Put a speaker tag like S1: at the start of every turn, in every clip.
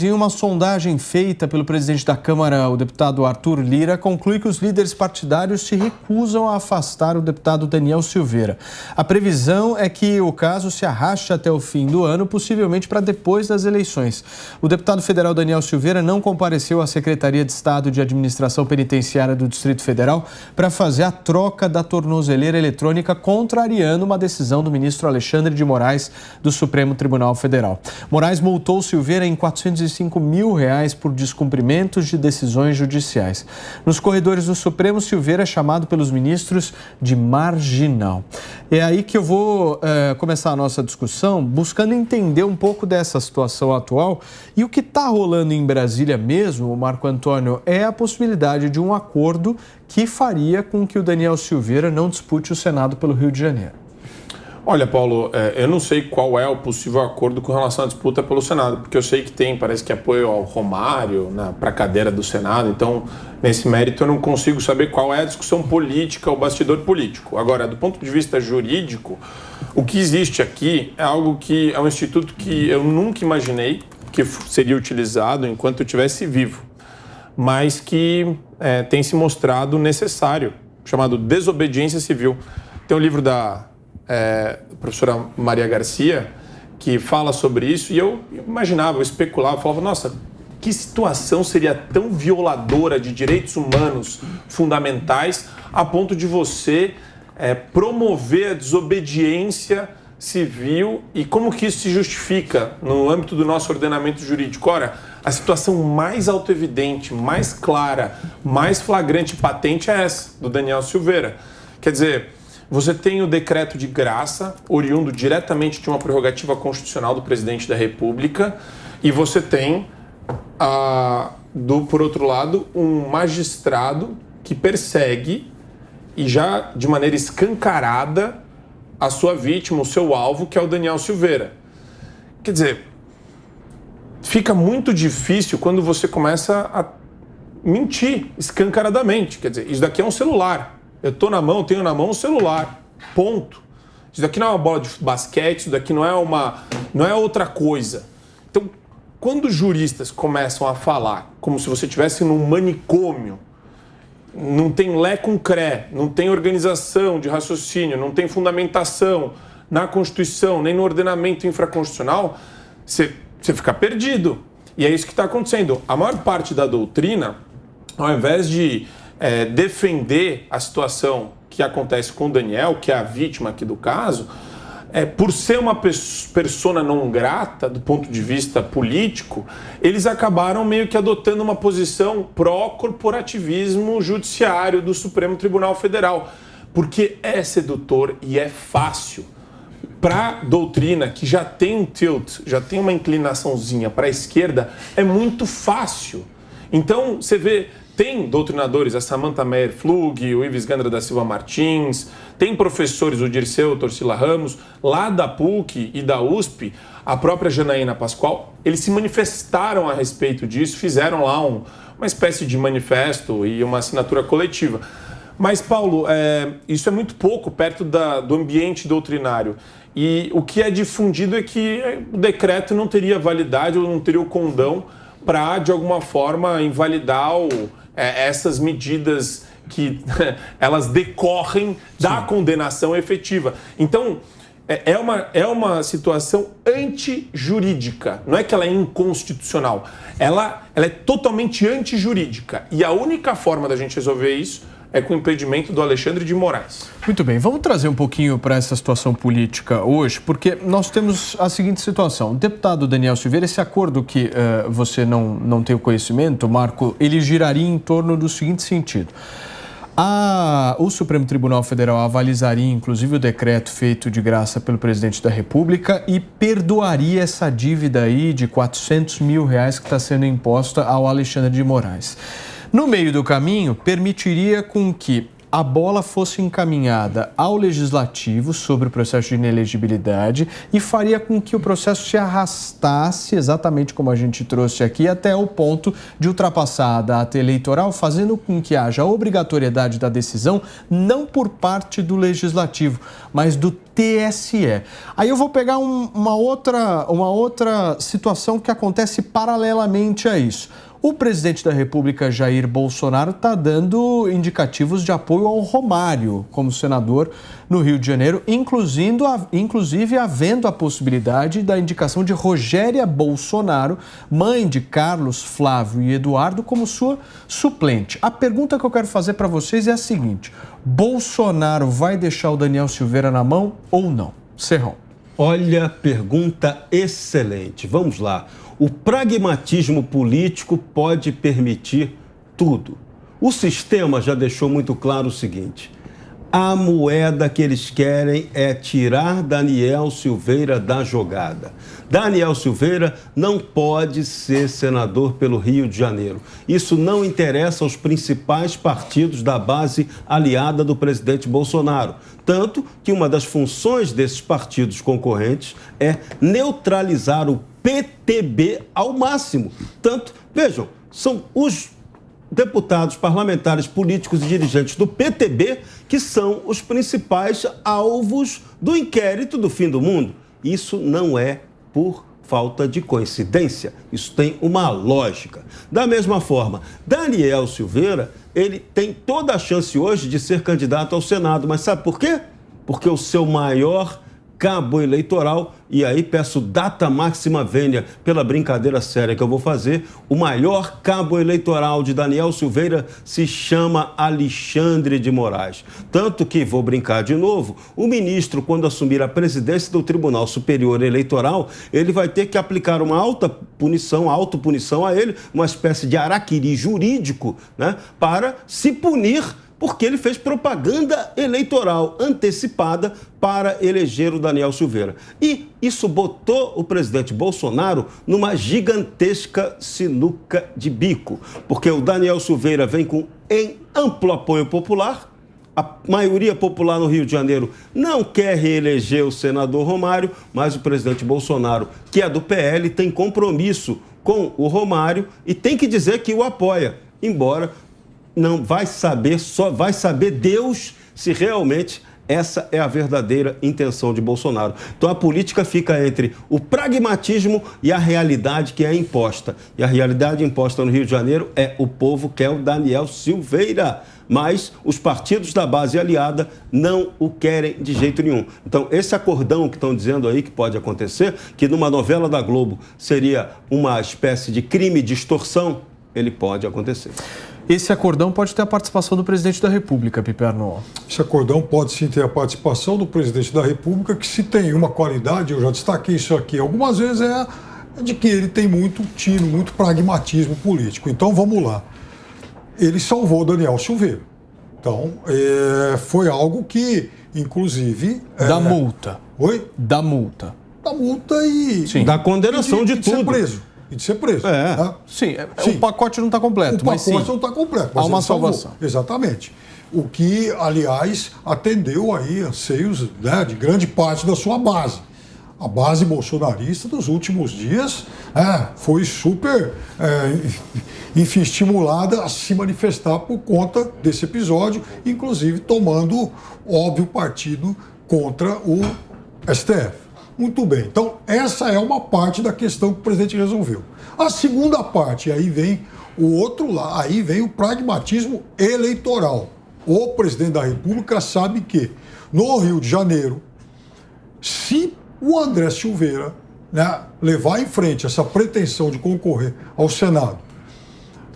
S1: Em uma sondagem feita pelo presidente da Câmara, o deputado Arthur Lira, conclui que os líderes partidários se recusam a afastar o deputado Daniel Silveira. A previsão é que o caso se arraste até o fim do ano, possivelmente para depois das eleições. O deputado federal Daniel Silveira não compareceu à Secretaria de Estado de Administração Penitenciária do Distrito Federal para fazer a troca da tornozeleira eletrônica, contrariando uma decisão do ministro Alexandre de Moraes do Supremo Tribunal Federal. Moraes multou Silveira em R$ 405 mil por descumprimentos de decisões judiciais. Nos corredores do Supremo, Silveira é chamado pelos ministros de marginal. É aí que eu vou começar a nossa discussão, buscando entender um pouco dessa situação atual. E o que está rolando em Brasília mesmo, Marco Antônio, é a possibilidade de um acordo que faria com que o Daniel Silveira não dispute o Senado pelo Rio de Janeiro.
S2: Olha, Paulo, eu não sei qual é o possível acordo com relação à disputa pelo Senado, porque eu sei que parece que apoio ao Romário para a cadeira do Senado, então, nesse mérito, eu não consigo saber qual é a discussão política, o bastidor político. Agora, do ponto de vista jurídico, o que existe aqui é algo que é um instituto que eu nunca imaginei que seria utilizado enquanto eu estivesse vivo, mas que tem se mostrado necessário, chamado desobediência civil. Tem um livro da professora Maria Garcia, que fala sobre isso, e eu imaginava, eu especulava, eu falava, nossa, que situação seria tão violadora de direitos humanos fundamentais a ponto de você promover a desobediência civil e como que isso se justifica no âmbito do nosso ordenamento jurídico? Ora, a situação mais autoevidente, mais clara, mais flagrante e patente é essa, do Daniel Silveira. Quer dizer, você tem o decreto de graça, oriundo diretamente de uma prerrogativa constitucional do presidente da República, e você tem, por outro lado, um magistrado que persegue, e já de maneira escancarada, a sua vítima, o seu alvo, que é o Daniel Silveira. Quer dizer, fica muito difícil quando você começa a mentir escancaradamente. Quer dizer, isso daqui é um celular. Eu tenho na mão um celular, ponto. Isso daqui não é uma bola de basquete, isso daqui não é outra coisa. Então, quando juristas começam a falar como se você estivesse num manicômio, não tem lé com cré, não tem organização de raciocínio, não tem fundamentação na Constituição, nem no ordenamento infraconstitucional, você fica perdido. E é isso que está acontecendo. A maior parte da doutrina, ao invés de defender a situação que acontece com o Daniel, que é a vítima aqui do caso, por ser uma persona não grata do ponto de vista político, eles acabaram meio que adotando uma posição pró-corporativismo judiciário do Supremo Tribunal Federal, porque é sedutor e é fácil. Para a doutrina que já tem um tilt, já tem uma inclinaçãozinha para a esquerda, é muito fácil. Então, você vê, tem doutrinadores, a Samantha Meyer-Flug, o Ives Gandra da Silva Martins, tem professores, o Dirceu Torcila Ramos, lá da PUC e da USP, a própria Janaína Pascoal, eles se manifestaram a respeito disso, fizeram lá uma espécie de manifesto e uma assinatura coletiva. Mas, Paulo, isso é muito pouco perto do ambiente doutrinário. E o que é difundido é que o decreto não teria validade ou não teria o condão para, de alguma forma, invalidar essas medidas que elas decorrem da condenação efetiva. Então, é uma situação antijurídica. Não é que ela é inconstitucional. Ela é totalmente antijurídica. E a única forma da gente resolver isso é com o impedimento do Alexandre de Moraes.
S1: Muito bem, vamos trazer um pouquinho para essa situação política hoje, porque nós temos a seguinte situação. O deputado Daniel Silveira, esse acordo que você não tem o conhecimento, Marco, ele giraria em torno do seguinte sentido. O Supremo Tribunal Federal avalizaria, inclusive, o decreto feito de graça pelo presidente da República e perdoaria essa dívida aí de R$400 mil que está sendo imposta ao Alexandre de Moraes. No meio do caminho, permitiria com que a bola fosse encaminhada ao Legislativo sobre o processo de inelegibilidade e faria com que o processo se arrastasse, exatamente como a gente trouxe aqui, até o ponto de ultrapassar a data eleitoral, fazendo com que haja obrigatoriedade da decisão, não por parte do Legislativo, mas do TSE. Aí eu vou pegar uma outra situação que acontece paralelamente a isso. O presidente da República, Jair Bolsonaro, está dando indicativos de apoio ao Romário como senador no Rio de Janeiro, inclusive havendo a possibilidade da indicação de Rogéria Bolsonaro, mãe de Carlos, Flávio e Eduardo, como sua suplente. A pergunta que eu quero fazer para vocês é a seguinte: Bolsonaro vai deixar o Daniel Silveira na mão ou não? Serrão.
S3: Olha, pergunta excelente. Vamos lá. O pragmatismo político pode permitir tudo. O sistema já deixou muito claro o seguinte: a moeda que eles querem é tirar Daniel Silveira da jogada. Daniel Silveira não pode ser senador pelo Rio de Janeiro. Isso não interessa aos principais partidos da base aliada do presidente Bolsonaro. Tanto que uma das funções desses partidos concorrentes é neutralizar o PTB ao máximo. Tanto, vejam, são os deputados, parlamentares, políticos e dirigentes do PTB que são os principais alvos do inquérito do fim do mundo. Isso não é por falta de coincidência, isso tem uma lógica. Da mesma forma, Daniel Silveira, ele tem toda a chance hoje de ser candidato ao Senado, mas sabe por quê? Porque o seu maior cabo eleitoral, e aí peço data máxima vênia pela brincadeira séria que eu vou fazer, o maior cabo eleitoral de Daniel Silveira se chama Alexandre de Moraes. Tanto que, vou brincar de novo, o ministro, quando assumir a presidência do Tribunal Superior Eleitoral, ele vai ter que aplicar uma autopunição a ele, uma espécie de araquiri jurídico, né, para se punir, porque ele fez propaganda eleitoral antecipada para eleger o Daniel Silveira. E isso botou o presidente Bolsonaro numa gigantesca sinuca de bico, porque o Daniel Silveira vem com amplo apoio popular. A maioria popular no Rio de Janeiro não quer reeleger o senador Romário, mas o presidente Bolsonaro, que é do PL, tem compromisso com o Romário e tem que dizer que o apoia, embora não vai saber, só vai saber Deus se realmente essa é a verdadeira intenção de Bolsonaro. Então a política fica entre o pragmatismo e a realidade que é imposta. E a realidade imposta no Rio de Janeiro é o povo quer o Daniel Silveira, mas os partidos da base aliada não o querem de jeito nenhum. Então esse acordão que estão dizendo aí que pode acontecer, que numa novela da Globo seria uma espécie de crime de extorsão, ele pode acontecer.
S1: Esse acordão pode ter a participação do presidente da República, Piperno.
S4: Esse acordão pode sim ter a participação do presidente da República, que se tem uma qualidade, eu já destaquei isso aqui algumas vezes, é de que ele tem muito tino, muito pragmatismo político. Então vamos lá. Ele salvou Daniel Silveira. Então foi algo que, inclusive...
S1: Da multa.
S4: Oi?
S1: Da multa.
S4: Da multa e...
S3: Sim. Da condenação de tudo.
S4: Ser preso. E de ser preso.
S1: Tá? Sim, o pacote não está completo.
S4: O pacote não está completo.
S1: Há uma salvação.
S4: Exatamente. O que, aliás, atendeu aí anseios, né, de grande parte da sua base. A base bolsonarista dos últimos dias foi super, enfim, estimulada a se manifestar por conta desse episódio, inclusive tomando óbvio partido contra o STF. Muito bem. Então, essa é uma parte da questão que o presidente resolveu. A segunda parte, aí vem o outro lado, aí vem o pragmatismo eleitoral. O presidente da República sabe que no Rio de Janeiro, se o André Silveira, né, levar em frente essa pretensão de concorrer ao Senado,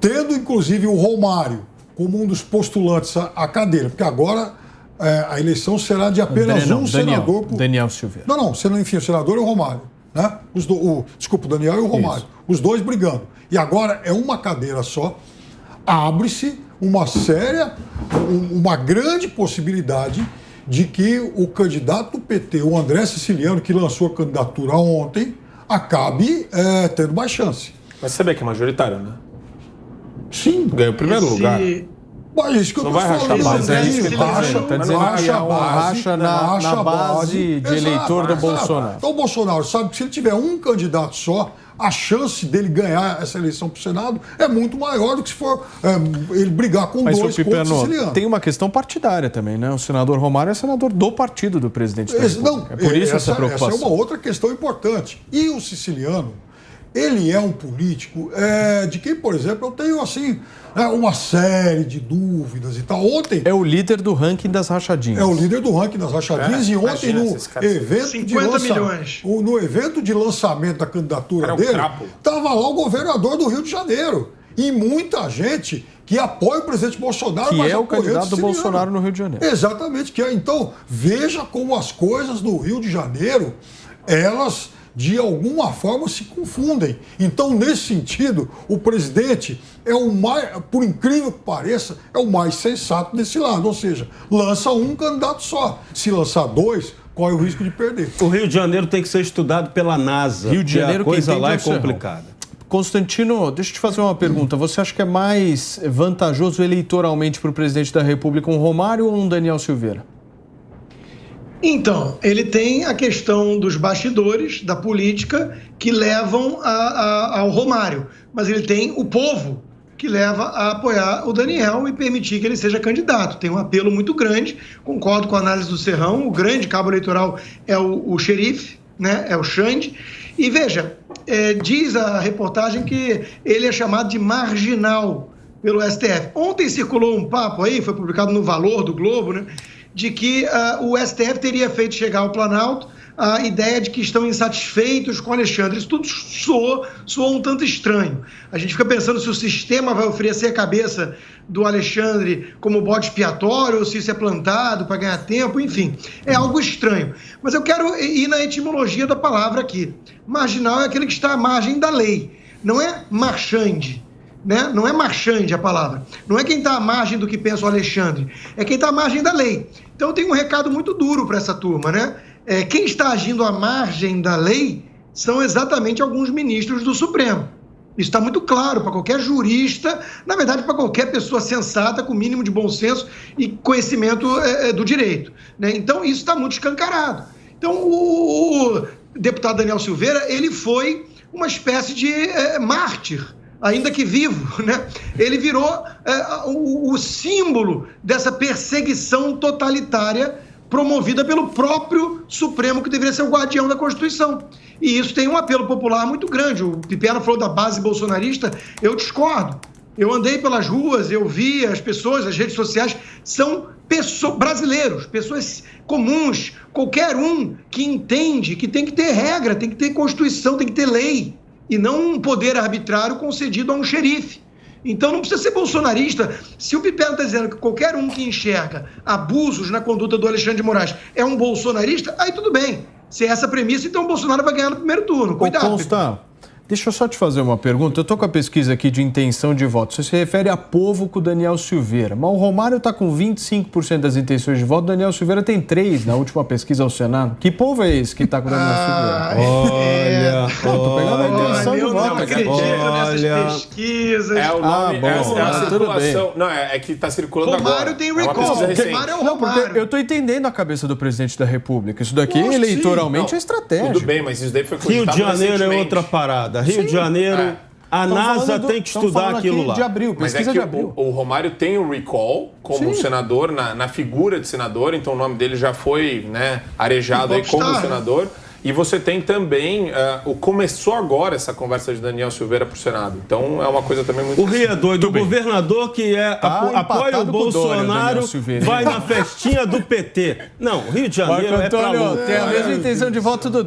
S4: tendo inclusive o Romário como um dos postulantes à cadeira, porque agora a eleição será de apenas senador.
S1: Daniel Silveira.
S4: Não, enfim, o senador e o Romário. Né? Desculpa, o Daniel e o Romário. Isso. Os dois brigando. E agora é uma cadeira só. Abre-se uma grande possibilidade de que o candidato do PT, o André Siciliano, que lançou a candidatura ontem, acabe tendo mais chance.
S2: Mas você vê que é majoritário, né?
S4: Sim.
S2: Ganhou o primeiro lugar.
S4: Mas isso que eu
S2: Não
S4: tô
S2: vai rachar
S4: falando.
S2: a base,
S1: é isso que ele tá
S4: Racha-
S1: dizendo. Tá dizendo
S4: racha
S1: que é
S4: a
S1: um
S4: base,
S1: racha na
S4: a
S1: base de eleitor do
S4: exato.
S1: Bolsonaro.
S4: Então o Bolsonaro sabe que se ele tiver um candidato só, a chance dele ganhar essa eleição para o Senado é muito maior do que se for ele brigar com
S1: Mas,
S4: dois contra o
S1: Pipeno,
S4: siciliano.
S1: tem uma questão partidária também, né? O senador Romário é senador do partido do presidente da República. É por isso essa preocupação.
S4: Essa é uma outra questão importante. E o siciliano, ele é um político de quem, por exemplo, eu tenho assim uma série de dúvidas e tal. Ontem
S1: É o líder do ranking das rachadinhas.
S4: é o líder do ranking das rachadinhas e ontem
S2: imagina
S4: no
S2: esses caras.
S4: evento
S5: 50 milhões.
S4: no evento de lançamento da candidatura
S2: Era um
S4: dele,
S2: crapo.
S4: estava lá o governador do Rio de Janeiro e muita gente que apoia o presidente Bolsonaro,
S1: Que
S4: mas
S1: é o
S4: apoiando
S1: candidato do
S4: siciliano.
S1: Bolsonaro no Rio de Janeiro.
S4: Exatamente, que é. Então, veja como as coisas no Rio de Janeiro, elas de alguma forma se confundem. Então, nesse sentido, o presidente é o mais, por incrível que pareça, é o mais sensato desse lado. Ou seja, lança um candidato só. Se lançar dois, corre o risco de perder.
S3: O Rio de Janeiro tem que ser estudado pela NASA.
S1: Rio de Janeiro,
S3: porque a coisa
S1: quem
S3: lá é
S1: entende é o Serrão.
S3: complicada.
S1: Constantino, deixa eu te fazer uma pergunta. Você acha que é mais vantajoso eleitoralmente para o presidente da República um Romário ou um Daniel Silveira?
S5: Então, ele tem a questão dos bastidores da política que levam ao Romário, mas ele tem o povo que leva a apoiar o Daniel e permitir que ele seja candidato. Tem um apelo muito grande, concordo com a análise do Serrão, o grande cabo eleitoral é o xerife, né? É o Xande. E veja, diz a reportagem que ele é chamado de marginal pelo STF. Ontem circulou um papo aí, foi publicado no Valor do Globo, né? De que o STF teria feito chegar ao Planalto a ideia de que estão insatisfeitos com Alexandre. Isso tudo soou um tanto estranho. A gente fica pensando se o sistema vai oferecer a cabeça do Alexandre como bode expiatório ou se isso é plantado para ganhar tempo, enfim. É algo estranho. Mas eu quero ir na etimologia da palavra aqui. Marginal é aquele que está à margem da lei. Não é marchande. Né? Não é marchande a palavra. Não é quem está à margem do que pensa o Alexandre. É quem está à margem da lei. Então tem um recado muito duro para essa turma, né? Quem está agindo à margem da lei são exatamente alguns ministros do Supremo. Isso está muito claro para qualquer jurista, na verdade para qualquer pessoa sensata com mínimo de bom senso e conhecimento do direito, né? Então isso está muito escancarado. Então o deputado Daniel Silveira, ele foi uma espécie de mártir, ainda que vivo, né? Ele virou o símbolo dessa perseguição totalitária promovida pelo próprio Supremo, que deveria ser o guardião da Constituição. E isso tem um apelo popular muito grande. O Pipeno falou da base bolsonarista, eu discordo. Eu andei pelas ruas, eu vi as pessoas, as redes sociais, são brasileiros, pessoas comuns, qualquer um que entende que tem que ter regra, tem que ter Constituição, tem que ter lei, e não um poder arbitrário concedido a um xerife. Então não precisa ser bolsonarista. Se o Pipeno está dizendo que qualquer um que enxerga abusos na conduta do Alexandre de Moraes é um bolsonarista, aí tudo bem. Se é essa a premissa, então o Bolsonaro vai ganhar no primeiro turno. Cuidado.
S1: Consta, deixa eu só te fazer uma pergunta. Eu estou com a pesquisa aqui de intenção de voto. Você se refere a povo com o Daniel Silveira. Mas o Romário está com 25% das intenções de voto. O Daniel Silveira tem 3% na última pesquisa ao Senado. Que povo é esse que está com o Daniel Silveira?
S3: Olha,
S1: pegando a intenção de
S5: eu
S1: voto.
S5: não acredito nessas pesquisas.
S2: É o nome,
S1: bom,
S2: é a
S1: tudo
S2: circulação. Não, é que está circulando agora.
S5: Romário tem
S2: É uma
S5: recall.
S2: pesquisa recente.
S5: Romário é o
S1: Não, porque
S5: Romário.
S1: eu estou entendendo a cabeça do presidente da República. Isso daqui,
S4: Nossa,
S1: eleitoralmente,
S2: Não,
S1: é estratégia.
S2: Tudo bem, mas isso daí foi
S3: Rio
S2: cogitado
S3: de Janeiro é
S2: recentemente.
S3: outra parada. Rio de Janeiro, a
S1: Tão
S3: NASA
S1: falando
S3: tem que
S1: tão
S3: estudar
S1: falando
S3: aquilo
S1: aqui
S3: lá.
S1: de abril,
S2: Mas
S1: pesquisa
S2: é que
S1: de abril.
S2: o Romário tem o recall como senador, na figura de senador, então o nome dele já foi, né, arejado aí como
S5: Popstar,
S2: senador. E você tem também, começou agora essa conversa de Daniel Silveira para o Senado. Então é uma coisa também muito...
S3: O Rio é doido. O governador que apoia
S1: empatado
S3: o
S1: com o Dória,
S3: Bolsonaro
S1: Daniel Silveira.
S3: vai na festinha do PT. Não, Rio de Janeiro
S1: Marco
S3: é pra
S1: Antônio,
S3: louco.
S1: tem a mesma intenção de voto do Dória.